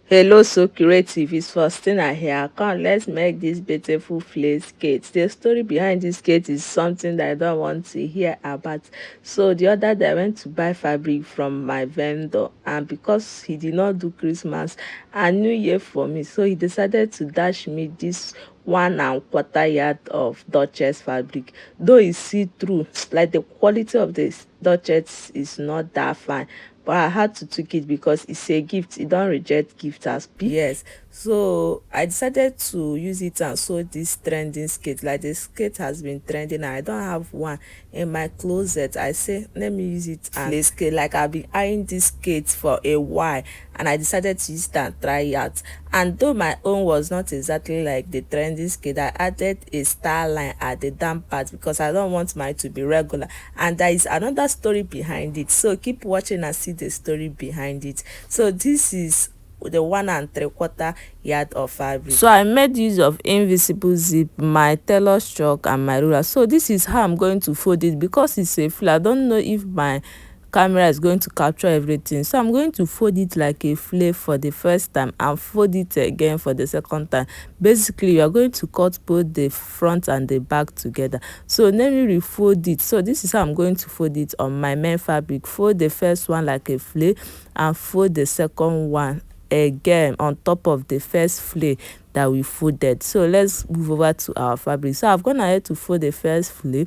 Hello, so creative. It's Faustina here. Come, let's make this beautiful flay skate. The story behind this skate is something that I don't want to hear about. So the other day I went to buy fabric from my vendor, and because he did not do Christmas and New Year for me, so he decided to dash me this 1 and 1/4 yard of Duchess fabric. Though it's see through, like the quality of this Duchess is not that fine, but I had to take it because it's a gift. You don't reject gift as yes. So I decided to use it and sew this trending skate. Like the skate has been trending and I don't have one in my closet. I say let me use it and play skate. Like I've been eyeing this skate for a while and I decided to use it and try it out. And though my own was not exactly like the trending skate, I added a star line at the down part because I don't want mine to be regular. And there is another story behind it. So keep watching and see the story behind it. So this is the 1 and 3/4 yard of fabric. So I made use of invisible zip, my tailor's chalk and my ruler. So this is how I'm going to fold it because it's a flare. I don't know if my camera is going to capture everything, so I'm going to fold it like a flare for the first time and fold it again for the second time. Basically you are going to cut both the front and the back together. So let me refold it. So this is how I'm going to fold it on my main fabric. Fold the first one like a flare and fold the second one again on top of the first flare that we folded. So let's move over to our fabric. So I've gone ahead to fold the first flare.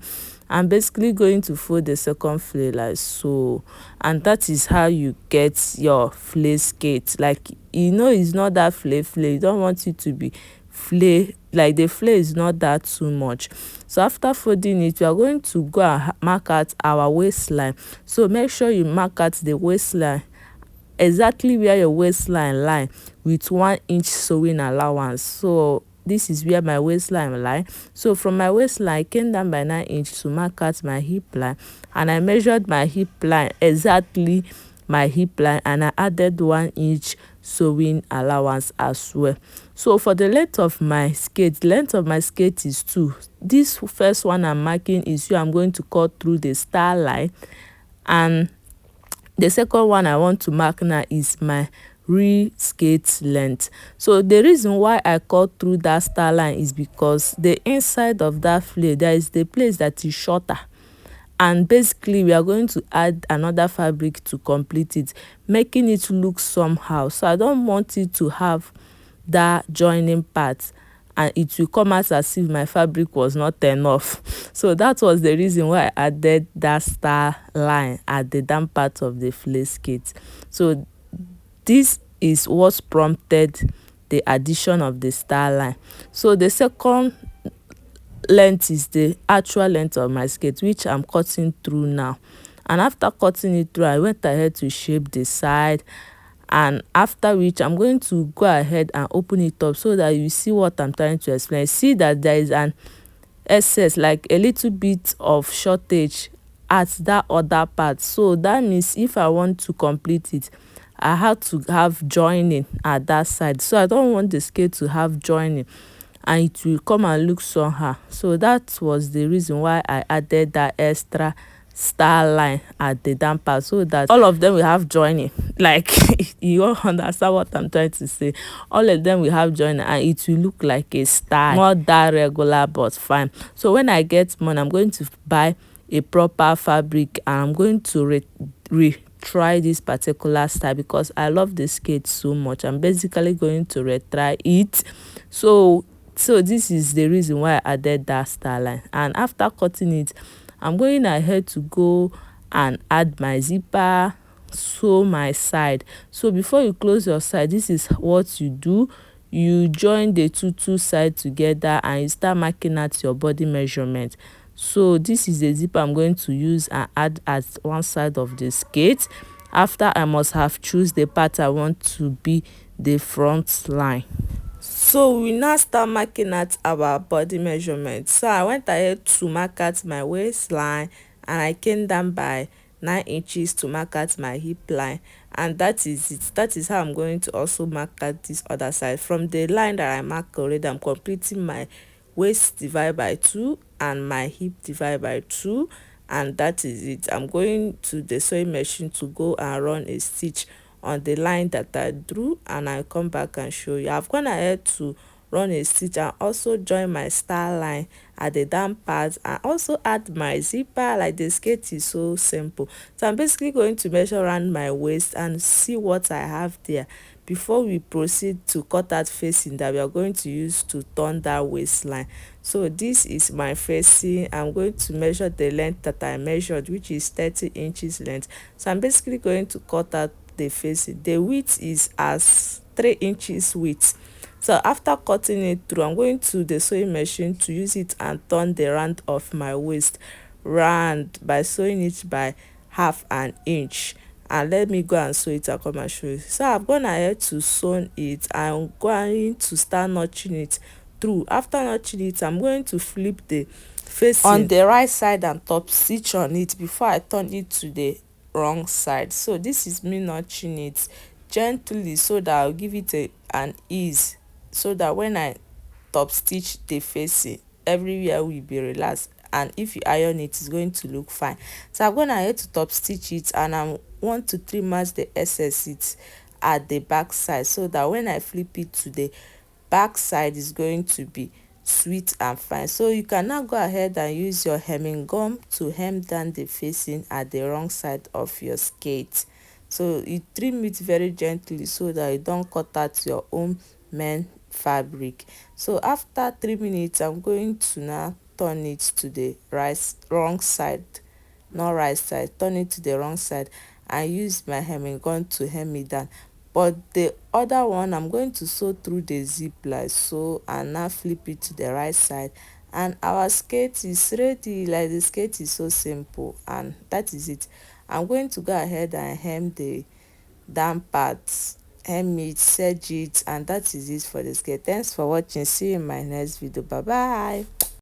I'm basically going to fold the second flare like so, and that is how you get your flare skate. Like, you know, it's not that flare, you don't want it to be flare, like the flare is not that too much. So after folding it, we are going to go and mark out our waistline. So make sure you mark out the waistline exactly where your waistline lie with 1 inch sewing allowance. So this is where my waistline lie. So from my waistline I came down by 9 inch to mark out my hip line, and I measured my hip line exactly my hip line, and I added 1 inch sewing allowance as well. So for the length of my skirt, length of my skirt is 2. This first one I'm marking is where I'm going to cut through the star line, and the second one I want to mark now is my real skate length. So the reason why I cut through that star line is because the inside of that flare, there is the place that is shorter, and basically we are going to add another fabric to complete it, making it look somehow. So I don't want it to have that joining part and it will come out as if my fabric was not enough. So that was the reason why I added that star line at the down part of the flare skate. So this is what prompted the addition of the star line. So the second length is the actual length of my skirt, which I'm cutting through now. And after cutting it through, I went ahead to shape the side, and after which I'm going to go ahead and open it up so that you see what I'm trying to explain. See that there is an excess, like a little bit of shortage at that other part. So that means if I want to complete it, I have to have joining at that side. So I don't want the skirt to have joining and it will come and look somehow. So that was the reason why I added that extra star line at the down part, so that all of them will have joining. Like, you all understand what I'm trying to say. All of them will have joining and it will look like a star, not that regular, but fine. So when I get money, I'm going to buy a proper fabric and I'm going to try this particular style because I love the skirt so much. I'm basically going to retry it. So this is the reason why I added that star line. And after cutting it, I'm going ahead to go and add my zipper, sew my side. So before you close your side, this is what you do. You join the two sides together and you start marking out your body measurement. So this is the zipper I'm going to use and add at one side of the skirt. After, I must have choose the part I want to be the front line. So we now start marking out our body measurement. So I went ahead to mark out my waistline and I came down by 9 inches to mark out my hip line, and that is it. That is how I'm going to also mark out this other side. From the line that I marked already, I'm completing my waist divide by 2 and my hip divide by 2, and that is it. I'm going to the sewing machine to go and run a stitch on the line that I drew, and I'll come back and show you. I've gone ahead to run a stitch and also join my star line at the down part and also add my zipper. Like, the skirt is so simple. So I'm basically going to measure around my waist and see what I have there before we proceed to cut that facing that we are going to use to turn that waistline. So this is my facing. I'm going to measure the length that I measured, which is 30 inches length. So I'm basically going to cut out the facing. The width is as 3 inches width. So after cutting it through, I'm going to the sewing machine to use it and turn the round of my waist round by sewing it by half an inch. And let me go and sew it and come and show you. So I've gone ahead to sew it. I'm going to start notching it through. After notching it, I'm going to flip the facing on the right side and top stitch on it before I turn it to the wrong side. So this is me notching it gently so that I'll give it an ease, so that when I top stitch the facing, everywhere will be relaxed, and if you iron it, it's going to look fine. So I'm gonna head to top stitch it, and I want to trim match the excess it at the back side, so that when I flip it to the back side, is going to be sweet and fine. So you can now go ahead and use your hemming gum to hem down the facing at the wrong side of your skirt. So you trim it very gently so that you don't cut out your own main fabric. So after trimming it, I'm going to now turn it to the wrong side, not right side. Turn it to the wrong side and use my hemming gun to hem it down. But the other one, I'm going to sew through the zip like so, and now flip it to the right side, and our skirt is ready. Like, the skirt is so simple, and that is it. I'm going to go ahead and hem the down parts, hem it, serge it, and that is it for the skirt. Thanks for watching. See you in my next video. Bye bye.